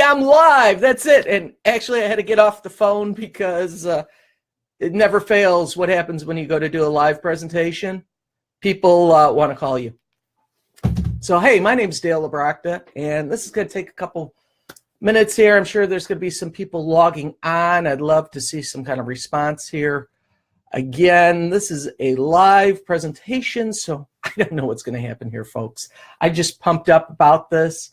I'm live. That's it. And actually, I had to get off the phone because it never fails what happens when you go to do a live presentation. People want to call you. So, hey, my name's Dale Obrochta, and this is going to take a couple minutes here. I'm sure there's going to be some people logging on. I'd love to see some kind of response here. Again, this is a live presentation, so I don't know what's going to happen here, folks. I just pumped up about this.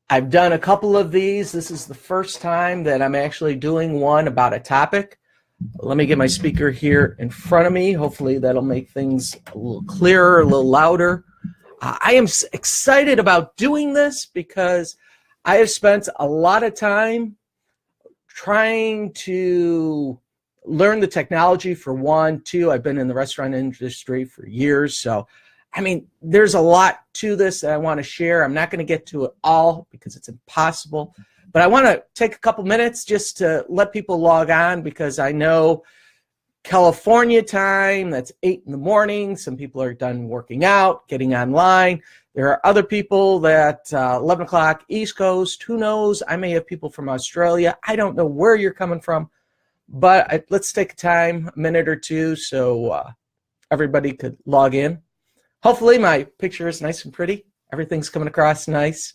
I've done a couple of these. This is the first time that I'm actually doing one about a topic. Let me get my speaker here in front of me. Hopefully that'll make things a little clearer, a little louder. I am excited about doing this because I have spent a lot of time trying to learn the technology for one. Two, I've been in the restaurant industry for years, so I mean, there's a lot to this that I want to share. I'm not going to get to it all because it's impossible. But I want to take a couple minutes just to let people log on because I know California time, that's 8 in the morning. Some people are done working out, getting online. There are other people that 11 o'clock East Coast. Who knows? I may have people from Australia. I don't know where you're coming from. But let's take time, a minute or two, so everybody could log in. Hopefully my picture is nice and pretty. Everything's coming across nice.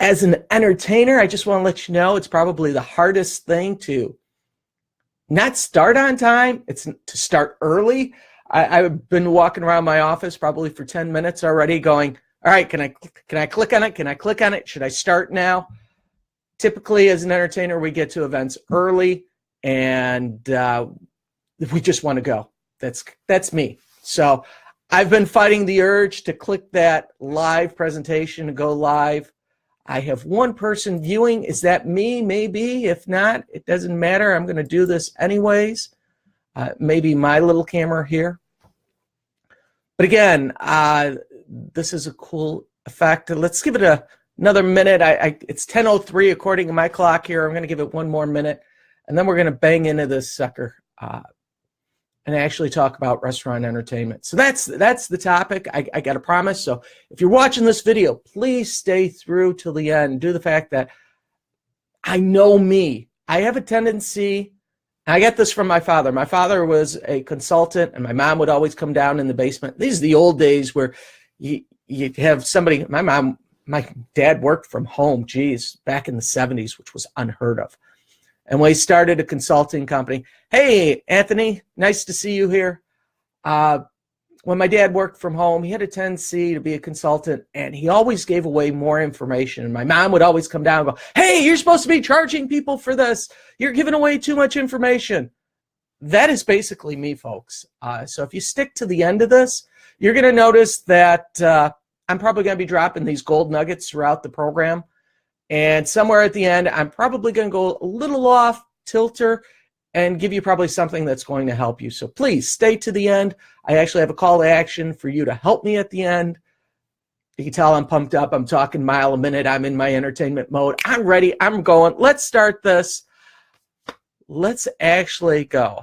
As an entertainer, I just want to let you know it's probably the hardest thing to not start on time. It's to start early. I've been walking around my office probably for 10 minutes already going, all right, can I click on it? Can I click on it? Should I start now? Typically, as an entertainer, we get to events early, and we just want to go. That's me. So I've been fighting the urge to click that live presentation and go live. I have one person viewing. Is that me? Maybe. If not, it doesn't matter. I'm going to do this anyways. Maybe my little camera here. But again, this is a cool effect. Let's give it another minute. It's 10:03 according to my clock here. I'm going to give it one more minute, and then we're going to bang into this sucker and actually talk about restaurant entertainment. So that's the topic. I got to promise. So if you're watching this video, please stay through till the end. Due to the fact that I know me. I have a tendency, I get this from my father. My father was a consultant, and my mom would always come down in the basement. These are the old days where you have somebody, my dad worked from home, geez, back in the 70s, which was unheard of. And when he started a consulting company, hey, Anthony, nice to see you here. When my dad worked from home, he had a tendency to be a consultant, and he always gave away more information. And my mom would always come down and go, hey, you're supposed to be charging people for this. You're giving away too much information. That is basically me, folks. So if you stick to the end of this, you're going to notice that I'm probably going to be dropping these gold nuggets throughout the program. And somewhere at the end, I'm probably going to go a little off tilter and give you probably something that's going to help you. So please stay to the end. I actually have a call to action for you to help me at the end. You can tell I'm pumped up. I'm talking mile a minute. I'm in my entertainment mode. I'm ready. I'm going. Let's start this. Let's actually go.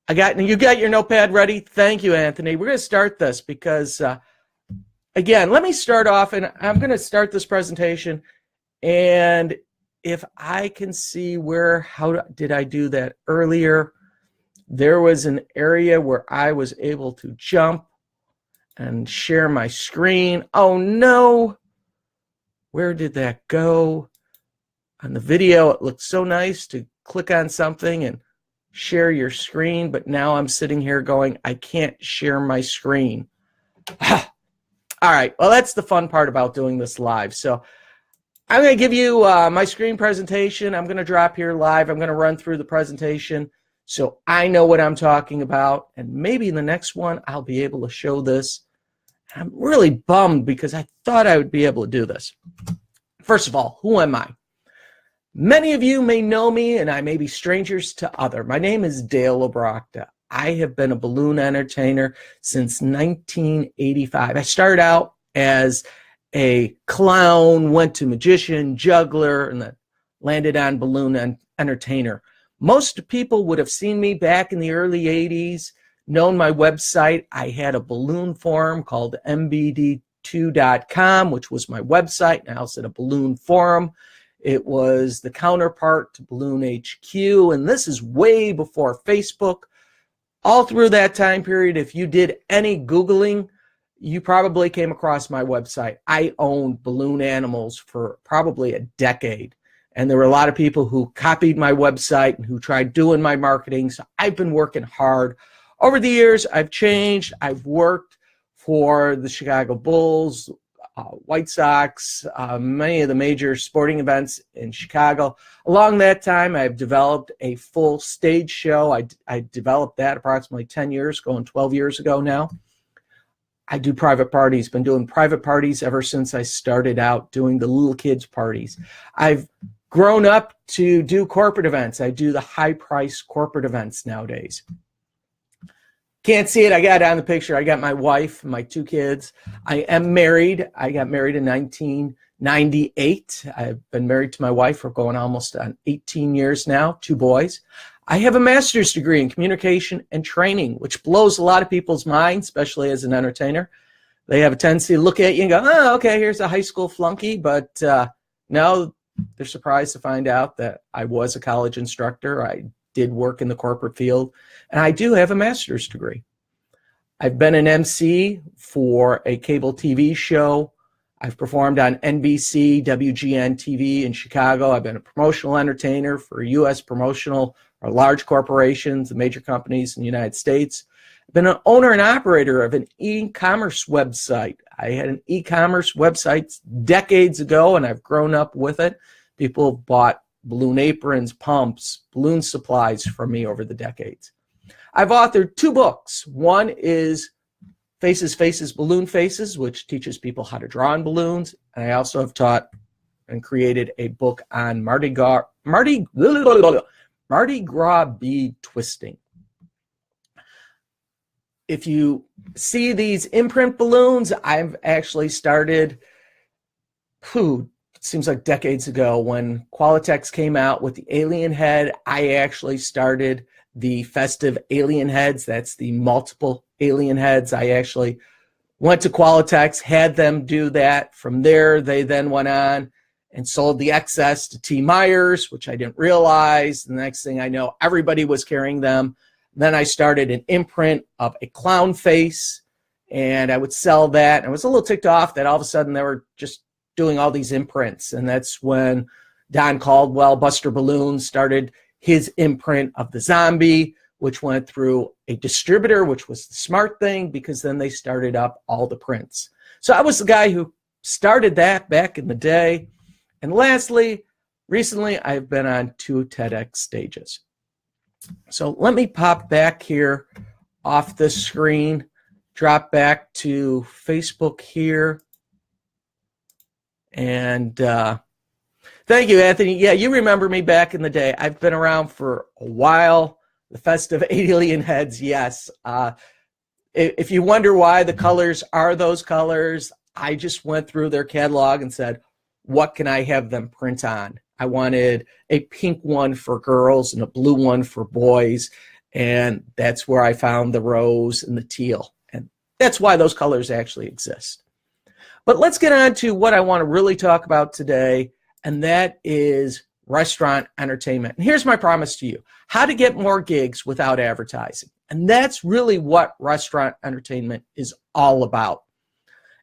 You got your notepad ready? Thank you, Anthony. We're going to start this because, again, let me start off, and I'm going to start this presentation. And if I can see how did I do that earlier? There was an area where I was able to jump and share my screen. Oh no, where did that go? On the video, it looked so nice to click on something and share your screen, but now I'm sitting here going, I can't share my screen. All right, well, that's the fun part about doing this live. So I'm going to give you my screen presentation. I'm going to drop here live. I'm going to run through the presentation so I know what I'm talking about. And maybe in the next one, I'll be able to show this. I'm really bummed because I thought I would be able to do this. First of all, who am I? Many of you may know me, and I may be strangers to other. My name is Dale Obrochta. I have been a balloon entertainer since 1985. I started out as a clown, went to magician, juggler, and then landed on balloon entertainer. Most people would have seen me back in the early 80s, known my website. I had a balloon forum called mbd2.com, which was my website. Now it's at a balloon forum. It was the counterpart to Balloon HQ, and this is way before Facebook. All through that time period, if you did any Googling, you probably came across my website. I owned balloon animals for probably a decade. And there were a lot of people who copied my website and who tried doing my marketing. So I've been working hard. Over the years, I've changed. I've worked for the Chicago Bulls, White Sox, many of the major sporting events in Chicago. Along that time, I've developed a full stage show. I developed that approximately 10 years ago and 12 years ago now. I do private parties, been doing private parties ever since I started out doing the little kids parties. I've grown up to do corporate events. I do the high price corporate events nowadays. Can't see it. I got it on the picture. I got my wife, my 2 kids. I am married. I got married in 1998. I've been married to my wife for going almost on 18 years now, 2 boys. I have a master's degree in communication and training, which blows a lot of people's minds, especially as an entertainer. They have a tendency to look at you and go, oh, okay, here's a high school flunky. But no, they're surprised to find out that I was a college instructor. I did work in the corporate field, and I do have a master's degree. I've been an MC for a cable TV show. I've performed on NBC, WGN TV in Chicago. I've been a promotional entertainer for U.S. promotional or large corporations, the major companies in the United States. I've been an owner and operator of an e-commerce website. I had an e-commerce website decades ago, and I've grown up with it. People have bought balloon aprons, pumps, balloon supplies from me over the decades. I've authored 2 books. One is Faces, Faces, Balloon Faces, which teaches people how to draw on balloons. And I also have taught and created a book on Mardi Gras bead twisting. If you see these imprint balloons, I've actually started, it seems like decades ago, when Qualitex came out with the alien head. I actually started the Festive alien heads. That's the multiple alien heads. I actually went to Qualitex, had them do that. From there, they then went on and sold the excess to T. Myers, which I didn't realize. The next thing I know, everybody was carrying them. Then I started an imprint of a clown face, and I would sell that. And I was a little ticked off that all of a sudden they were just doing all these imprints. And that's when Don Caldwell, Buster Balloons, started his imprint of the zombie, which went through a distributor, which was the smart thing, because then they started up all the prints. So I was the guy who started that back in the day. And lastly, recently I've been on 2 TEDx stages. So let me pop back here off the screen, drop back to Facebook here. And thank you, Anthony. Yeah, you remember me back in the day. I've been around for a while. The Festive alien heads, yes. If you wonder why the colors are those colors, I just went through their catalog and said, what can I have them print on? I wanted a pink one for girls and a blue one for boys, and that's where I found the rose and the teal. And that's why those colors actually exist. But let's get on to what I want to really talk about today, and that is restaurant entertainment. And here's my promise to you: how to get more gigs without advertising. And that's really what restaurant entertainment is all about.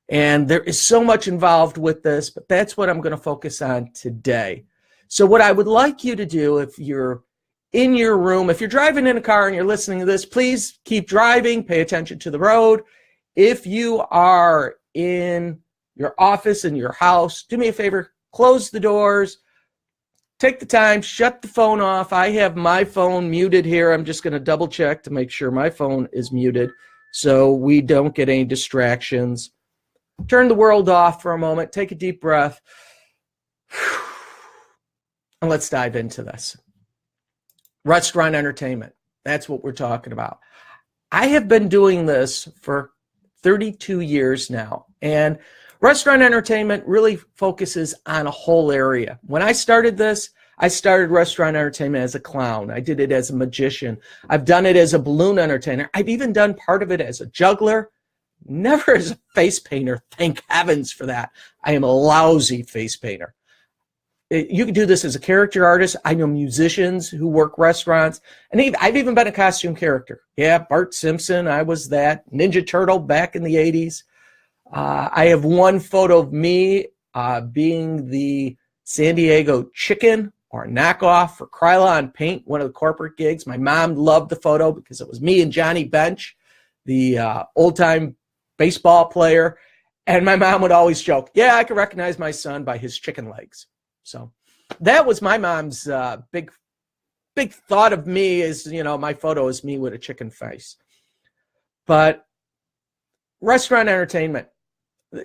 And there is so much involved with this, but that's what I'm going to focus on today. So what I would like you to do, if you're in your room, if you're driving in a car and you're listening to this, please keep driving, pay attention to the road. If you are in your office, in your house, do me a favor, close the doors, take the time, shut the phone off. I have my phone muted here. I'm just going to double check to make sure my phone is muted so we don't get any distractions. Turn the world off for a moment, take a deep breath, and let's dive into this. Restaurant entertainment, that's what we're talking about. I have been doing this for 32 years now, and restaurant entertainment really focuses on a whole area. When I started this, I started restaurant entertainment as a clown. I did it as a magician. I've done it as a balloon entertainer. I've even done part of it as a juggler. Never as a face painter, thank heavens for that. I am a lousy face painter. You can do this as a character artist. I know musicians who work restaurants, and I've even been a costume character. Yeah, Bart Simpson, I was that. Ninja Turtle back in the 80s. I have one photo of me being the San Diego Chicken or knockoff for Krylon Paint, one of the corporate gigs. My mom loved the photo because it was me and Johnny Bench, the old-time baseball player. And my mom would always joke, yeah, I could recognize my son by his chicken legs. So that was my mom's big thought of me is, my photo is me with a chicken face. But restaurant entertainment,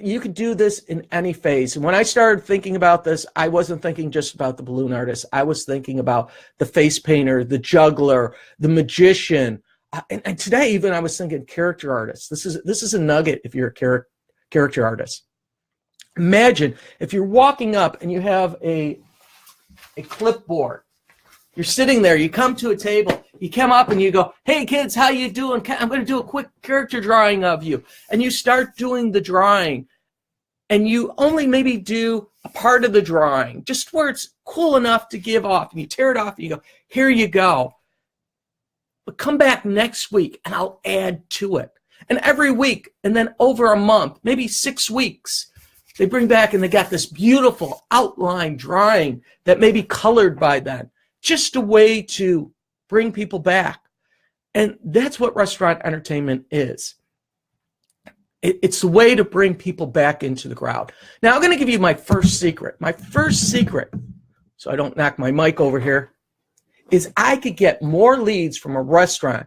you could do this in any phase. And when I started thinking about this, I wasn't thinking just about the balloon artist. I was thinking about the face painter, the juggler, the magician. And today, even I was thinking character artists. This is a nugget if you're a character artist. Imagine if you're walking up and you have a clipboard. You're sitting there, you come to a table, you come up and you go, hey kids, how you doing? I'm going to do a quick character drawing of you. And you start doing the drawing. And you only maybe do a part of the drawing, just where it's cool enough to give off. And you tear it off and you go, here you go. But come back next week and I'll add to it. And every week, and then over a month, maybe 6 weeks, they bring back and they got this beautiful outline drawing that may be colored by then. Just a way to bring people back. And that's what restaurant entertainment is. It's a way to bring people back into the crowd. Now, I'm going to give you my first secret. My first secret, so I don't knock my mic over here, is I could get more leads from a restaurant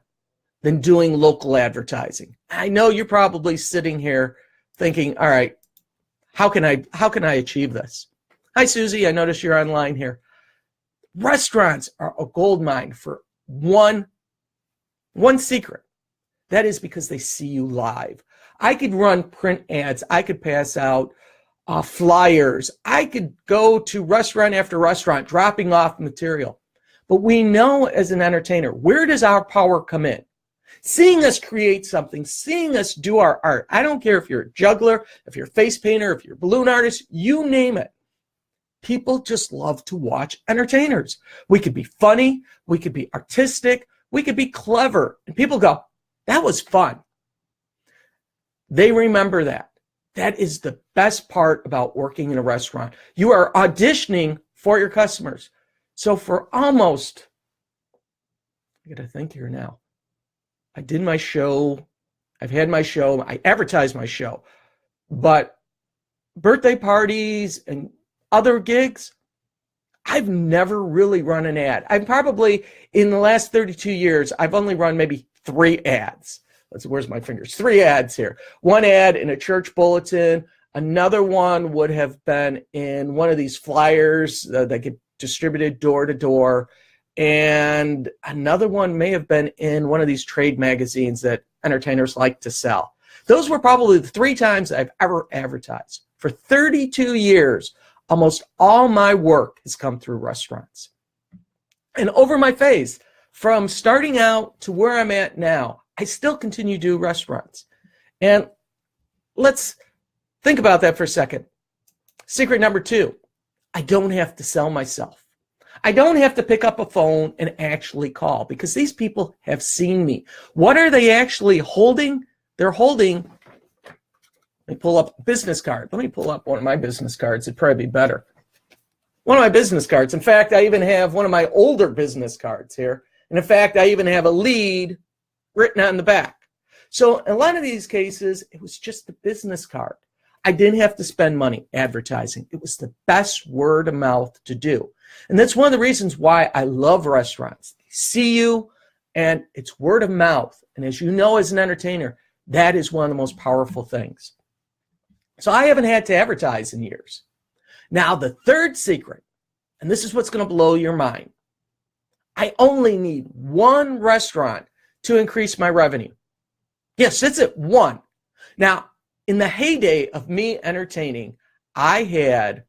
than doing local advertising. I know you're probably sitting here thinking, all right, how can I achieve this? Hi, Susie. I notice you're online here. Restaurants are a gold mine for one secret. That is because they see you live. I could run print ads. I could pass out flyers. I could go to restaurant after restaurant dropping off material. But we know as an entertainer, where does our power come in? Seeing us create something, seeing us do our art. I don't care if you're a juggler, if you're a face painter, if you're a balloon artist, you name it. People just love to watch entertainers. We could be funny. We could be artistic. We could be clever. And people go, that was fun. They remember that. That is the best part about working in a restaurant. You are auditioning for your customers. So for almost, I got to think here now. I did my show. I've had my show. I advertised my show. But birthday parties and other gigs, I've never really run an ad. I've probably, in the last 32 years, I've only run maybe 3 ads. Where's my fingers? 3 ads here. One ad in a church bulletin. Another one would have been in one of these flyers that get distributed door to door. And another one may have been in one of these trade magazines that entertainers like to sell. Those were probably the 3 times I've ever advertised. For 32 years, almost all my work has come through restaurants. And over my phase, from starting out to where I'm at now, I still continue to do restaurants. And let's think about that for a second. Secret number 2, I don't have to sell myself. I don't have to pick up a phone and actually call because these people have seen me. What are they actually holding? They're holding, let me pull up a business card. Let me pull up one of my business cards. It'd probably be better. One of my business cards. In fact, I even have one of my older business cards here. And in fact, I even have a lead written on the back. So in a lot of these cases, it was just a business card. I didn't have to spend money advertising. It was the best word of mouth to do. And that's one of the reasons why I love restaurants. They see you, and it's word of mouth. And as you know, as an entertainer, that is one of the most powerful things. So I haven't had to advertise in years. Now, the third secret, and this is what's going to blow your mind. I only need 1 restaurant to increase my revenue. Yes, that's it, 1. Now, in the heyday of me entertaining, I had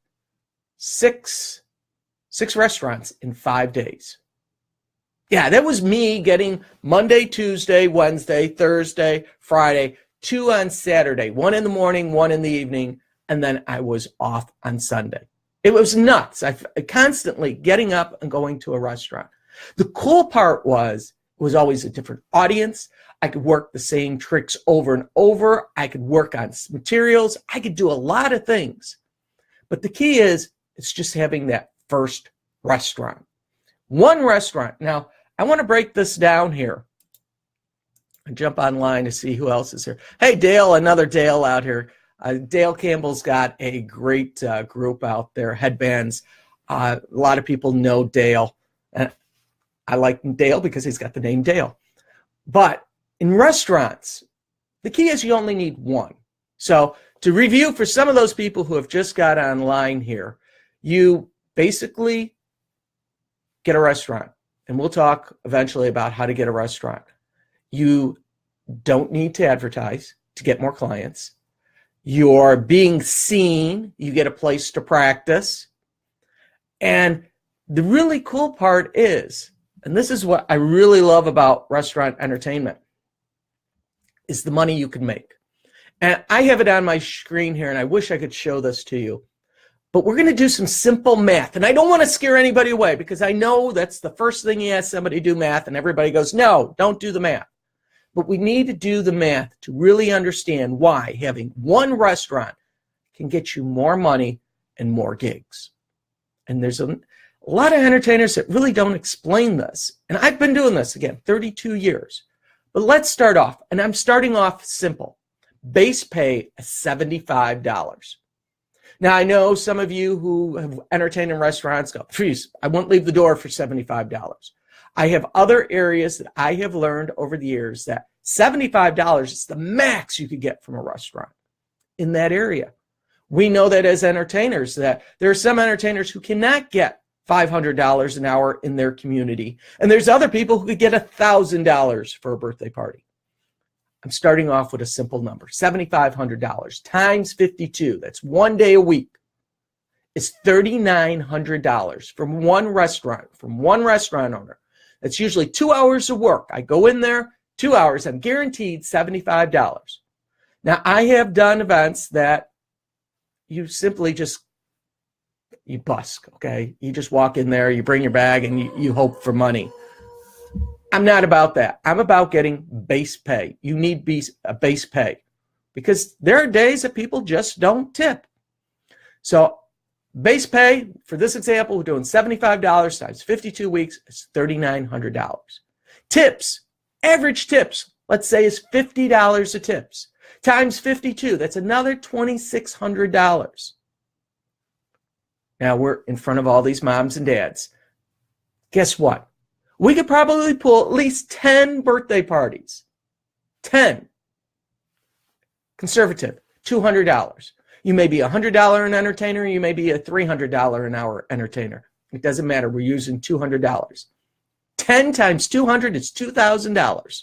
6 restaurants in 5 days. Yeah, that was me getting Monday, Tuesday, Wednesday, Thursday, Friday, 2 on Saturday, 1 in the morning, 1 in the evening, and then I was off on Sunday. It was nuts. I constantly getting up and going to a restaurant. The cool part was it was always a different audience. I could work the same tricks over and over. I could work on materials. I could do a lot of things. But the key is, it's just having that first restaurant. One restaurant. Now, I want to break this down here and jump online to see who else is here. Hey, Dale, another Dale out here. Dale Campbell's got a great group out there, Headbands. A lot of people know Dale. And I like Dale because he's got the name Dale. But in restaurants, the key is you only need one. So to review for some of those people who have just got online here, you basically get a restaurant. And we'll talk eventually about how to get a restaurant. You don't need to advertise to get more clients. You're being seen. You get a place to practice. And the really cool part is, and this is what I really love about restaurant entertainment, is the money you can make. And I have it on my screen here, and I wish I could show this to you. But we're going to do some simple math. And I don't want to scare anybody away, because I know that's the first thing you ask somebody to do math, and everybody goes, no, don't do the math. But we need to do the math to really understand why having one restaurant can get you more money and more gigs. And there's a lot of entertainers that really don't explain this. And I've been doing this, again, 32 years. But let's start off. And I'm starting off simple. Base pay is $75. Now, I know some of you who have entertained in restaurants go, please, I won't leave the door for $75. I have other areas that I have learned over the years that $75 is the max you could get from a restaurant in that area. We know that as entertainers, that there are some entertainers who cannot get $500 an hour in their community. And there's other people who could get $1,000 for a birthday party. I'm starting off with a simple number. $7,500 times 52. That's 1 day a week. It's $3,900 from one restaurant owner. That's usually 2 hours of work. I go in there, 2 hours. I'm guaranteed $75. Now, I have done events that you simply just, you busk, okay? You just walk in there, you bring your bag, and you hope for money. I'm not about that. I'm about getting base pay. You need a base pay because there are days that people just don't tip. So base pay, for this example, we're doing $75 times 52 weeks, is $3,900. Tips, average tips, let's say is $50 a tips. Times 52, that's another $2,600. Now we're in front of all these moms and dads. Guess what? We could probably pull at least 10 birthday parties. 10. Conservative, $200. You may be a $100 an entertainer, you may be a $300 an hour entertainer. It doesn't matter. We're using $200. 10 times 200 is $2,000.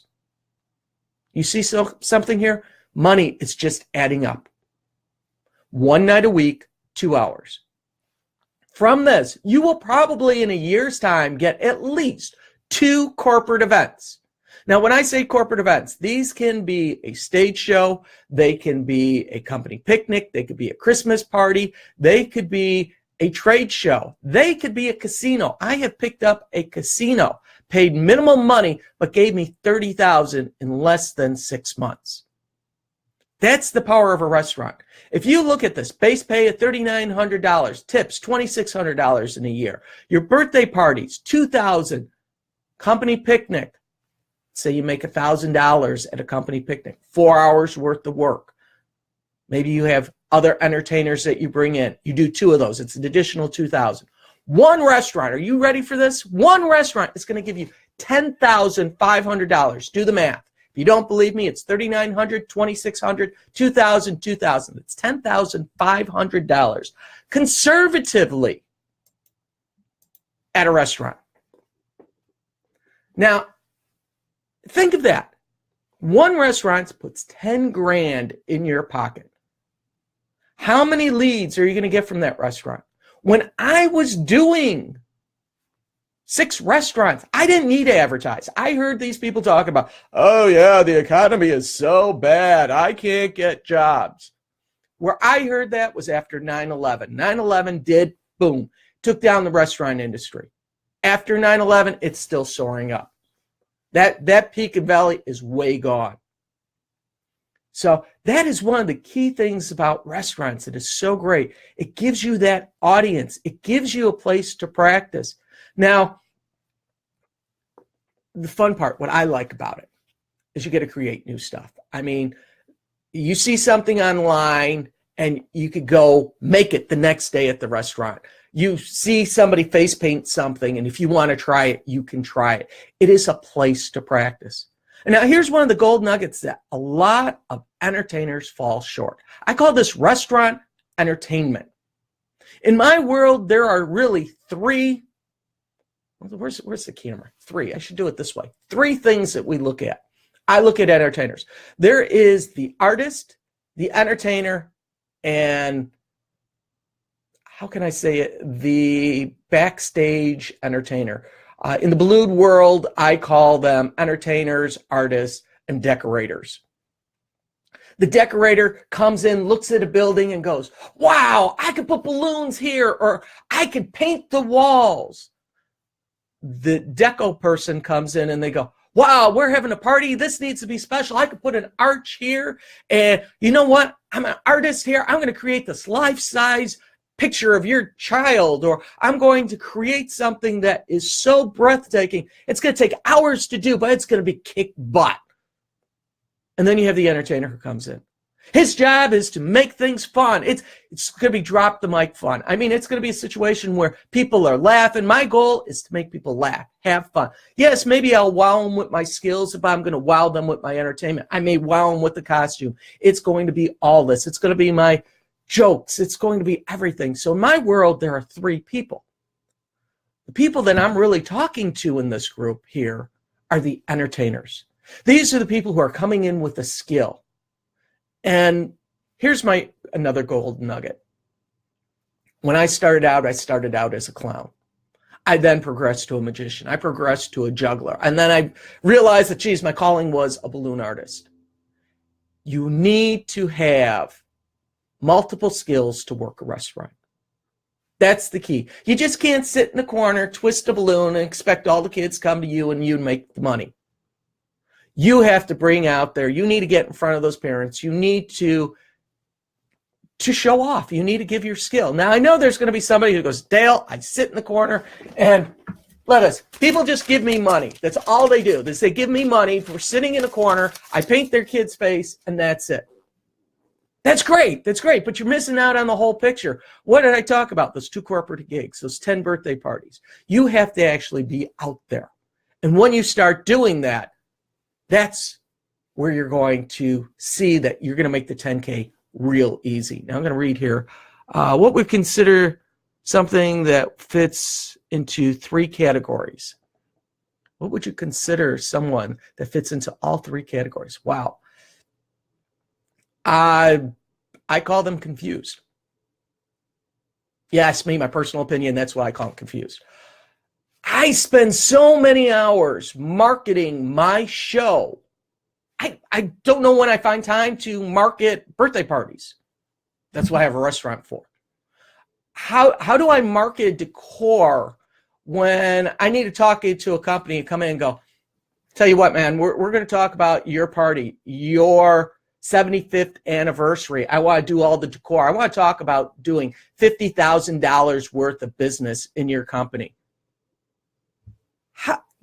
You see something here? Money is just adding up. 1 night a week, 2 hours. From this, you will probably in a year's time get at least 2 corporate events. Now, when I say corporate events, these can be a stage show, they can be a company picnic, they could be a Christmas party, they could be a trade show, they could be a casino. I have picked up a casino, paid minimum money, but gave me $30,000 in less than 6 months. That's the power of a restaurant. If you look at this, base pay at $3,900, tips $2,600 in a year, your birthday parties, $2,000, company picnic, say you make $1,000 at a company picnic, 4 hours worth of work. Maybe you have other entertainers that you bring in. You do 2 of those. It's an additional $2,000. One restaurant, are you ready for this? One restaurant is going to give you $10,500. Do the math. If you don't believe me, it's $3,900, $2,600, $2,000, $2,000. It's $10,500 conservatively at a restaurant. Now, think of that. One restaurant puts 10 grand in your pocket. How many leads are you going to get from that restaurant? When I was doing 6 restaurants, I didn't need to advertise. I heard these people talk about, oh yeah, the economy is so bad, I can't get jobs. Where I heard that was after 9/11. 9/11 did boom, took down the restaurant industry. After 9/11, it's still soaring up. That peak and valley is way gone. So that is one of the key things about restaurants that is so great. It gives you that audience. It gives you a place to practice. Now, the fun part, what I like about it, is you get to create new stuff. I mean, you see something online and you could go make it the next day at the restaurant. You see somebody face paint something, and if you want to try it, you can try it. It is a place to practice. And now here's one of the gold nuggets that a lot of entertainers fall short. I call this restaurant entertainment. In my world, there are really three. Where's the camera? Three. I should do it this way. Three things that we look at. I look at entertainers. There is the artist, the entertainer, and how can I say it? The backstage entertainer. In the balloon world, I call them entertainers, artists, and decorators. The decorator comes in, looks at a building, and goes, wow, I could put balloons here, or I could paint the walls. The deco person comes in and they go, wow, we're having a party. This needs to be special. I could put an arch here. And you know what? I'm an artist here. I'm going to create this life-size picture of your child, or I'm going to create something that is so breathtaking. It's going to take hours to do, but it's going to be kick butt. And then you have the entertainer who comes in. His job is to make things fun. It's going to be drop the mic fun. I mean, it's going to be a situation where people are laughing. My goal is to make people laugh, have fun. Yes, maybe I'll wow them with my skills if I'm going to wow them with my entertainment. I may wow them with the costume. It's going to be all this. It's going to be my jokes. It's going to be everything. So in my world, there are three people. The people that I'm really talking to in this group here are the entertainers. These are the people who are coming in with a skill. And here's another gold nugget. When I started out as a clown. I then progressed to a magician. I progressed to a juggler. And then I realized that, geez, my calling was a balloon artist. You need to have multiple skills to work a restaurant. That's the key. You just can't sit in the corner, twist a balloon, and expect all the kids come to you and you make the money. You have to bring out there. You need to get in front of those parents. You need to show off. You need to give your skill. Now, I know there's going to be somebody who goes, Dale, I sit in the corner and people just give me money. That's all they do. They give me money for sitting in a corner. I paint their kid's face, and that's it. That's great. That's great. But you're missing out on the whole picture. What did I talk about? Those 2 corporate gigs, those 10 birthday parties. You have to actually be out there. And when you start doing that, that's where you're going to see that you're going to make the 10K real easy. Now I'm going to read here. What we consider something that fits into 3 categories. What would you consider someone that fits into all 3 categories? Wow. I call them confused. You ask me my personal opinion, that's why I call them confused. I spend so many hours marketing my show. I don't know when I find time to market birthday parties. That's what I have a restaurant for. How do I market decor when I need to talk to a company and come in and go, tell you what, man, we're going to talk about your party, your 75th anniversary. I want to do all the decor. I want to talk about doing $50,000 worth of business in your company.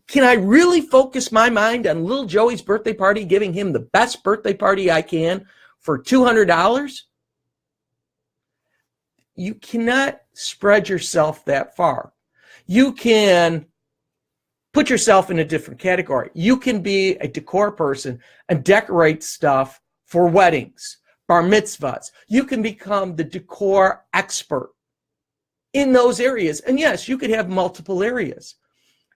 Can I really focus my mind on little Joey's birthday party, giving him the best birthday party I can for $200? You cannot spread yourself that far. You can put yourself in a different category. You can be a decor person and decorate stuff for weddings, bar mitzvahs. You can become the decor expert in those areas. And yes, you could have multiple areas.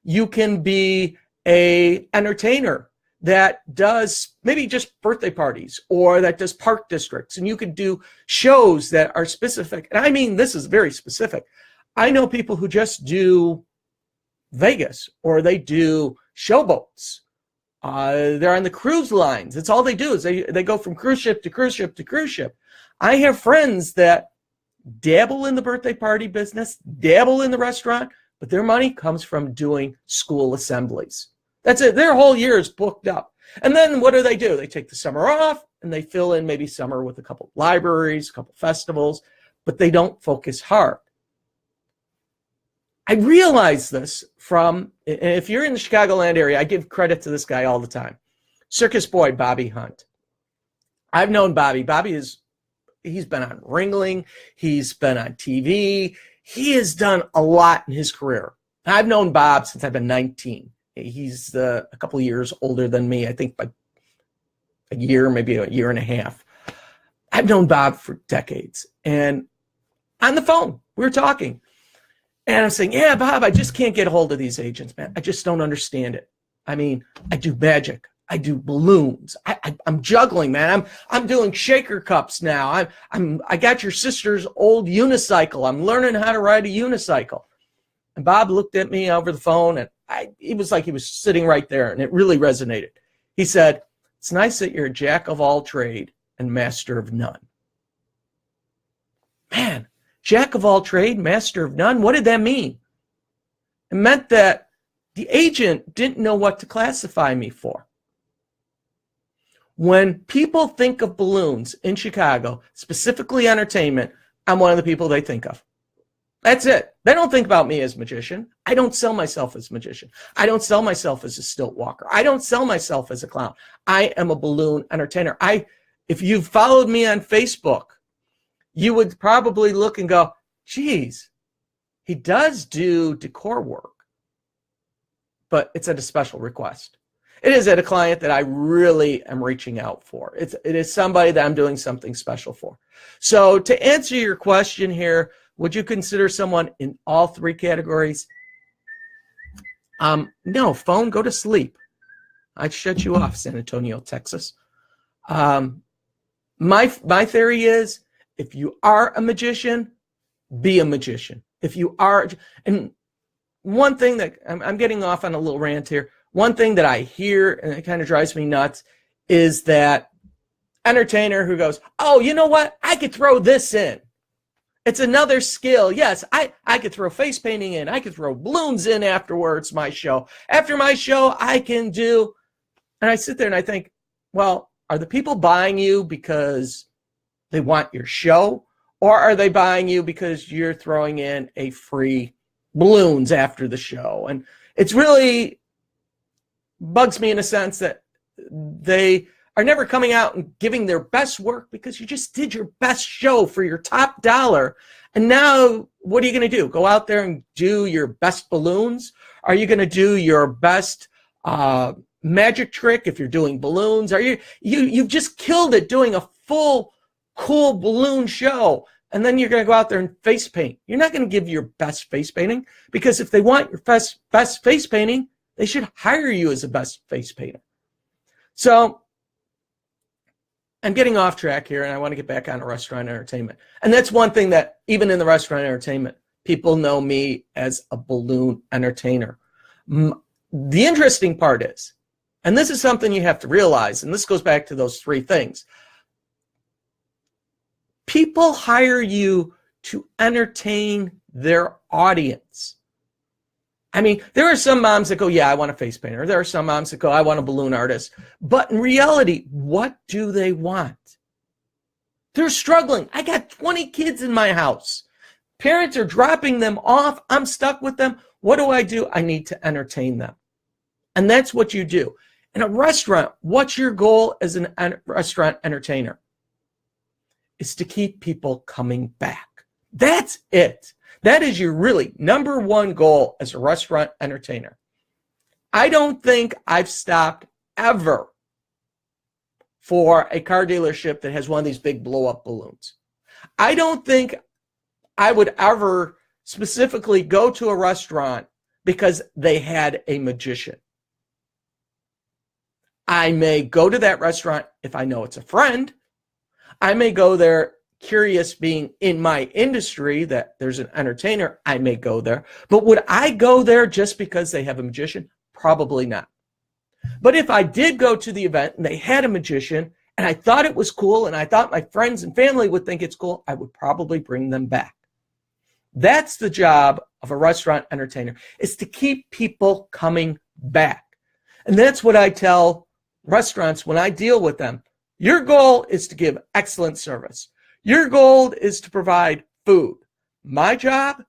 You can be an entertainer that does maybe just birthday parties or that does park districts. And you could do shows that are specific. And I mean, this is very specific. I know people who just do Vegas or they do showboats. They're on the cruise lines. That's all they do is they go from cruise ship to cruise ship to cruise ship. I have friends that dabble in the birthday party business, dabble in the restaurant, but their money comes from doing school assemblies. That's it. Their whole year is booked up. And then what do? They take the summer off and they fill in maybe summer with a couple of libraries, a couple of festivals, but they don't focus hard. I realize this from, if you're in the Chicagoland area, I give credit to this guy all the time. Circus boy Bobby Hunt. I've known Bobby. He's been on Ringling. He's been on TV. He has done a lot in his career. I've known Bob since I've been 19. He's a couple of years older than me, I think by a year, maybe a year and a half. I've known Bob for decades. And on the phone, we were talking. And I'm saying, yeah, Bob, I just can't get a hold of these agents, man. I just don't understand it. I mean, I do magic. I do balloons. I'm juggling, man. I'm doing shaker cups now. I got your sister's old unicycle. I'm learning how to ride a unicycle. And Bob looked at me over the phone, and it was like he was sitting right there, and it really resonated. He said, "It's nice that you're a jack of all trade and master of none." Man, jack of all trade, master of none. What did that mean? It meant that the agent didn't know what to classify me for. When people think of balloons in Chicago, specifically entertainment, I'm one of the people they think of. That's it. They don't think about me as a magician. I don't sell myself as a magician. I don't sell myself as a stilt walker. I don't sell myself as a clown. I am a balloon entertainer. If you've followed me on Facebook, you would probably look and go, geez, he does do decor work, but it's at a special request. It is at a client that I really am reaching out for. It is somebody that I'm doing something special for. So to answer your question here, would you consider someone in all three categories? No, phone, go to sleep. I'd shut you off, San Antonio, Texas. My theory is, if you are a magician, be a magician. If you are, and one thing that I'm getting off on a little rant here. One thing that I hear, and it kind of drives me nuts, is that entertainer who goes, oh, you know what? I could throw this in. It's another skill. Yes, I could throw face painting in. I could throw balloons in afterwards, my show. After my show, I can do, and I sit there and I think, well, are the people buying you because they want your show? Or are they buying you because you're throwing in a free balloons after the show? And it's really bugs me in a sense that they are never coming out and giving their best work because you just did your best show for your top dollar. And now what are you going to do? Go out there and do your best balloons? Are you going to do your best magic trick if you're doing balloons? You've just killed it doing a full cool balloon show, and then you're going to go out there and face paint. You're not going to give your best face painting, because if they want your best face painting, they should hire you as the best face painter. So I'm getting off track here, and I want to get back on to restaurant entertainment. And that's one thing that even in the restaurant entertainment, people know me as a balloon entertainer. The interesting part is, and this is something you have to realize, and this goes back to those three things. People hire you to entertain their audience. I mean, there are some moms that go, yeah, I want a face painter. There are some moms that go, I want a balloon artist. But in reality, what do they want? They're struggling. I got 20 kids in my house. Parents are dropping them off. I'm stuck with them. What do? I need to entertain them. And that's what you do. In a restaurant, what's your goal as a restaurant entertainer? It's to keep people coming back. That's it. That is your really number one goal as a restaurant entertainer. I don't think I've stopped ever for a car dealership that has one of these big blow-up balloons. I don't think I would ever specifically go to a restaurant because they had a magician. I may go to that restaurant if I know it's a friend. I may go there curious, being in my industry, that there's an entertainer. I may go there. But would I go there just because they have a magician? Probably not. But if I did go to the event and they had a magician and I thought it was cool, and I thought my friends and family would think it's cool, I would probably bring them back. That's the job of a restaurant entertainer, is to keep people coming back. And that's what I tell restaurants when I deal with them. Your goal is to give excellent service. Your goal is to provide food. My job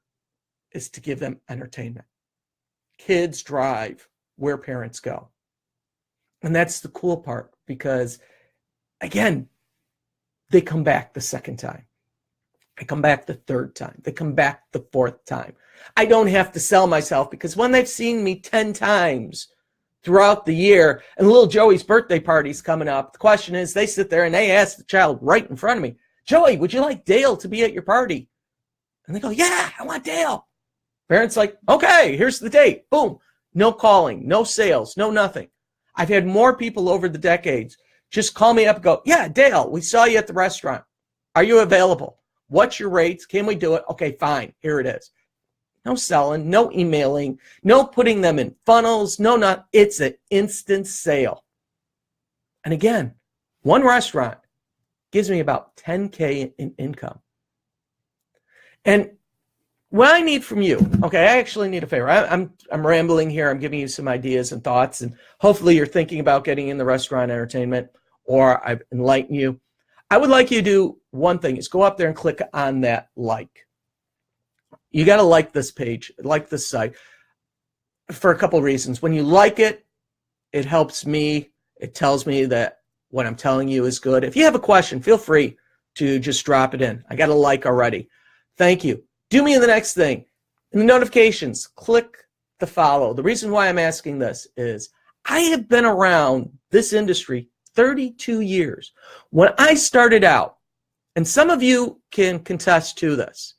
is to give them entertainment. Kids drive where parents go. And that's the cool part, because, again, they come back the second time. They come back the third time. They come back the fourth time. I don't have to sell myself, because when they've seen me 10 times throughout the year, and little Joey's birthday party's coming up, the question is, they sit there and they ask the child right in front of me, Joey, would you like Dale to be at your party? And they go, yeah, I want Dale. Parents like, okay, here's the date. Boom. No calling, no sales, no nothing. I've had more people over the decades just call me up and go, yeah, Dale, we saw you at the restaurant. Are you available? What's your rates? Can we do it? Okay, fine. Here it is. No selling, no emailing, no putting them in funnels, it's an instant sale. And again, one restaurant gives me about $10K in income. And what I need from you, okay, I actually need a favor. I'm rambling here. I'm giving you some ideas and thoughts, and hopefully you're thinking about getting in the restaurant entertainment, or I've enlightened you. I would like you to do one thing, is go up there and click on that like. You got to like this page, like this site, for a couple of reasons. When you like it, it helps me. It tells me that what I'm telling you is good. If you have a question, feel free to just drop it in. I got a like already. Thank you. Do me the next thing. In the notifications, click the follow. The reason why I'm asking this is I have been around this industry 32 years. When I started out, and some of you can contest to this,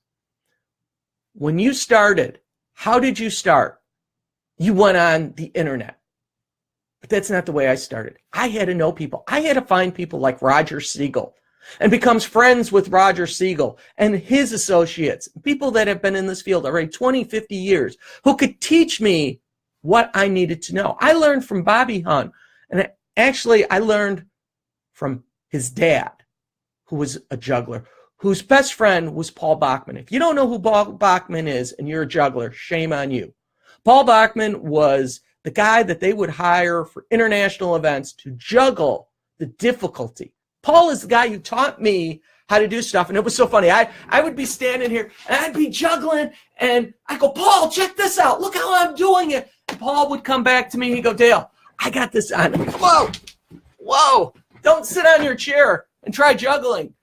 when you started, how did you start? You went on the internet. But that's not the way I started. I had to know people. I had to find people like Roger Siegel, and becomes friends with Roger Siegel and his associates, people that have been in this field already 20, 50 years, who could teach me what I needed to know. I learned from Bobby Hunt, and actually I learned from his dad, who was a juggler, whose best friend was Paul Bachman. If you don't know who Paul Bachman is and you're a juggler, shame on you. Paul Bachman was the guy that they would hire for international events to juggle the difficulty. Paul is the guy who taught me how to do stuff, and it was so funny. I would be standing here, and I'd be juggling, and I go, Paul, check this out. Look how I'm doing it. And Paul would come back to me, and he'd go, Dale, I got this on. Whoa, whoa, don't sit on your chair and try juggling.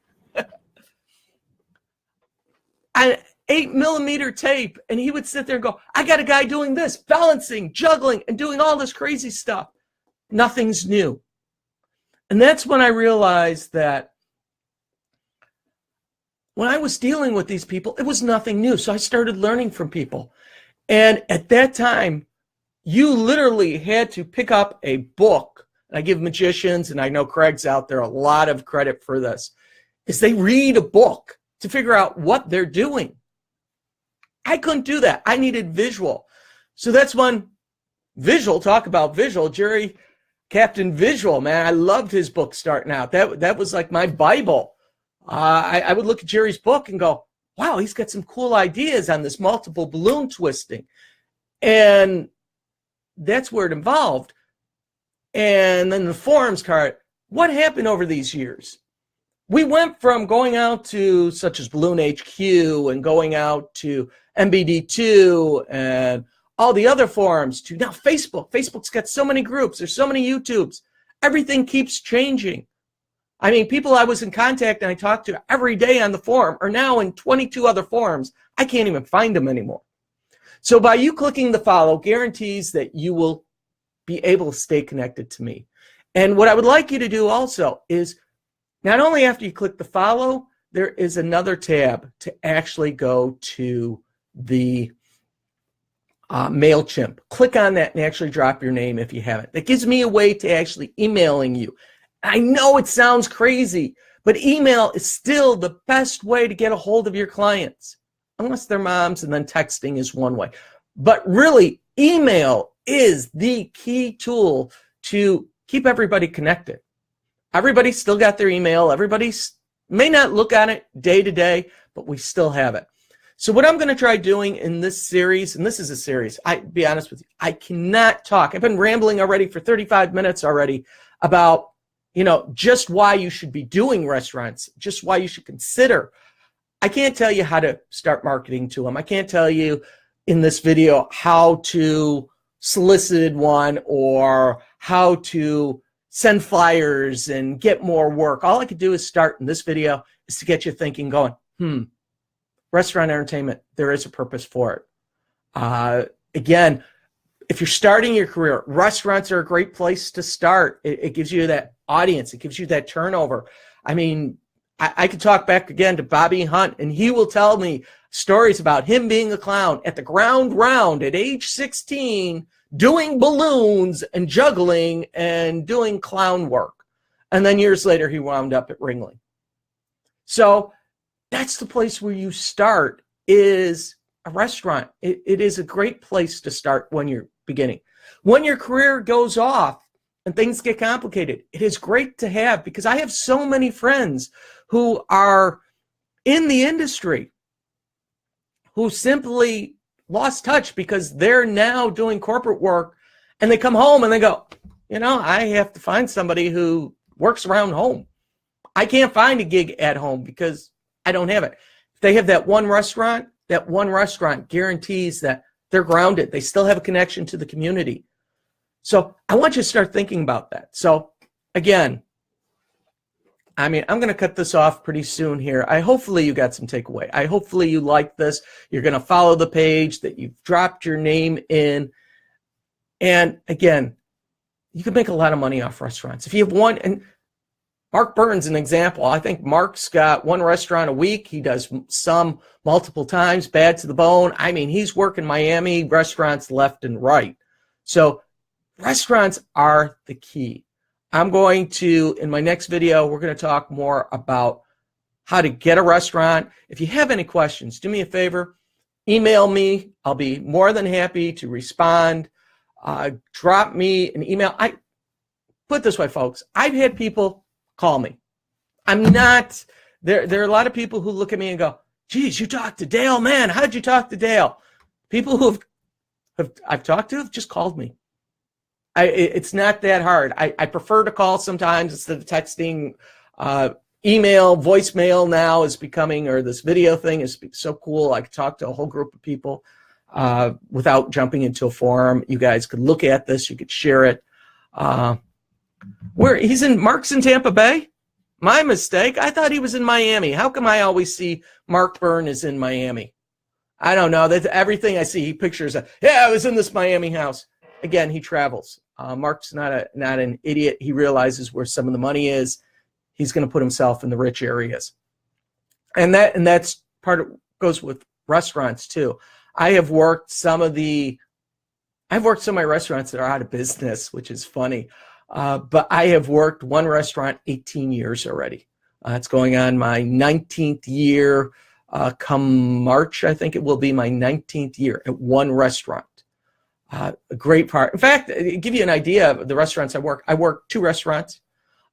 8mm tape, and he would sit there and go, I got a guy doing this, balancing, juggling, and doing all this crazy stuff. Nothing's new. And that's when I realized that when I was dealing with these people, it was nothing new. So I started learning from people. And at that time, you literally had to pick up a book. And I give magicians, and I know Craig's out there, a lot of credit for this, is they read a book to figure out what they're doing. I couldn't do that. I needed visual. So that's when visual, talk about visual, Jerry, Captain Visual, man, I loved his book starting out. That was like my Bible. I would look at Jerry's book and go, wow, he's got some cool ideas on this multiple balloon twisting. And that's where it evolved. And then the forums card, what happened over these years? We went from going out to such as Balloon HQ and going out to MBD2 and all the other forums to now Facebook. Facebook's got so many groups. There's so many YouTubes. Everything keeps changing. I mean, people I was in contact and I talked to every day on the forum are now in 22 other forums. I can't even find them anymore. So by you clicking the follow guarantees that you will be able to stay connected to me. And what I would like you to do also is not only after you click the follow, there is another tab to actually go to the MailChimp. Click on that and actually drop your name if you haven't. That gives me a way to actually emailing you. I know it sounds crazy, but email is still the best way to get a hold of your clients, unless they're moms, and then texting is one way. But really, email is the key tool to keep everybody connected. Everybody's still got their email. Everybody may not look on it day to day, but we still have it. So what I'm going to try doing in this series, and this is a series, I'll be honest with you, I cannot talk. I've been rambling already for 35 minutes already about, just why you should be doing restaurants, just why you should consider. I can't tell you how to start marketing to them. I can't tell you in this video how to solicit one or how to send flyers and get more work. All I could do is start in this video is to get you thinking, going, restaurant entertainment, there is a purpose for it. Again, if you're starting your career, restaurants are a great place to start. It gives you that audience. It gives you that turnover. I mean, I could talk back again to Bobby Hunt, and he will tell me stories about him being a clown at the Ground Round at age 16, doing balloons and juggling and doing clown work. And then years later, he wound up at Ringling. So that's the place where you start, is a restaurant. It is a great place to start when you're beginning. When your career goes off and things get complicated, it is great to have, because I have so many friends who are in the industry who simply lost touch because they're now doing corporate work, and they come home and they go, I have to find somebody who works around home. I can't find a gig at home because I don't have it. If they have that one restaurant guarantees that they're grounded. They still have a connection to the community. So I want you to start thinking about that. So again, I'm going to cut this off pretty soon here. Hopefully you got some takeaway. Hopefully you like this. You're going to follow the page that you've dropped your name in. And again, you can make a lot of money off restaurants. If you have one, and Mark Burns, an example. I think Mark's got one restaurant a week. He does some multiple times, Bad to the Bone. I mean, he's working Miami restaurants left and right. So restaurants are the key. I'm going to, in my next video, we're going to talk more about how to get a restaurant. If you have any questions, do me a favor, email me. I'll be more than happy to respond. Drop me an email. Put it this way, folks. I've had people call me. I'm not, there are a lot of people who look at me and go, geez, you talked to Dale, man. How'd you talk to Dale? People who I've talked to have just called me. It's not that hard. I prefer to call sometimes instead of texting. Email, voicemail now is becoming, or this video thing is so cool. I can talk to a whole group of people without jumping into a forum. You guys could look at this. You could share it. Mark's in Tampa Bay? My mistake. I thought he was in Miami. How come I always see Mark Byrne is in Miami? I don't know. That's everything I see. He pictures, I was in this Miami house. Again, he travels. Mark's not an idiot. He realizes where some of the money is. He's going to put himself in the rich areas. And that's goes with restaurants too. I've worked some of my restaurants that are out of business, which is funny. But I have worked one restaurant 18 years already. It's going on my 19th year. Come March, I think it will be my 19th year at one restaurant. A great part. In fact, to give you an idea of the restaurants I work two restaurants.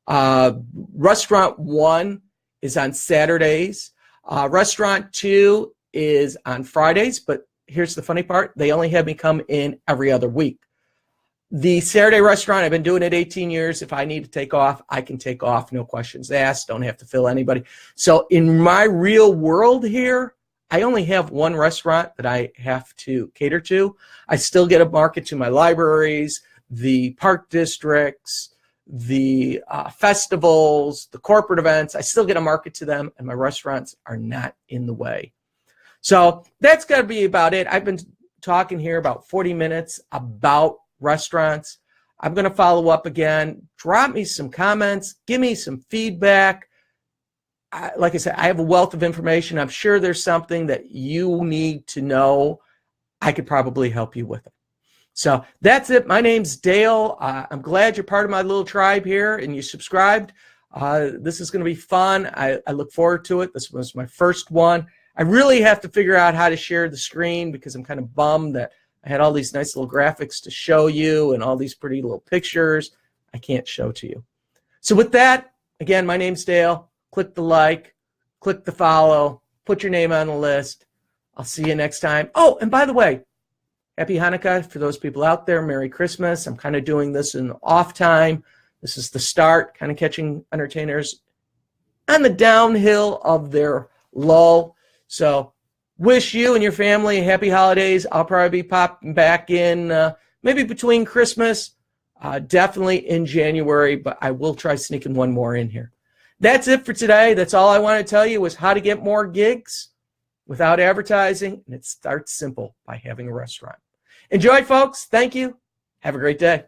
Restaurant 1 is on Saturdays. Restaurant 2 is on Fridays, but here's the funny part. They only have me come in every other week. The Saturday restaurant, I've been doing it 18 years. If I need to take off, I can take off. No questions asked. Don't have to fill anybody. So in my real world here, I only have one restaurant that I have to cater to. I still get a market to my libraries, the park districts, the festivals, the corporate events. I still get a market to them, and my restaurants are not in the way. So that's got to be about it. I've been talking here about 40 minutes about restaurants. I'm going to follow up again. Drop me some comments. Give me some feedback. Like I said, I have a wealth of information. I'm sure there's something that you need to know. I could probably help you with it. So that's it. My name's Dale. I'm glad you're part of my little tribe here and you subscribed. This is going to be fun. I look forward to it. This was my first one. I really have to figure out how to share the screen because I'm kind of bummed that I had all these nice little graphics to show you and all these pretty little pictures I can't show to you. So with that, again, my name's Dale. Click the like, click the follow, put your name on the list. I'll see you next time. Oh, and by the way, Happy Hanukkah for those people out there. Merry Christmas. I'm kind of doing this in off time. This is the start, kind of catching entertainers on the downhill of their lull. So wish you and your family happy holidays. I'll probably be popping back in maybe between Christmas, definitely in January, but I will try sneaking one more in here. That's it for today. That's all I want to tell you was how to get more gigs without advertising. And it starts simple by having a restaurant. Enjoy, folks. Thank you. Have a great day.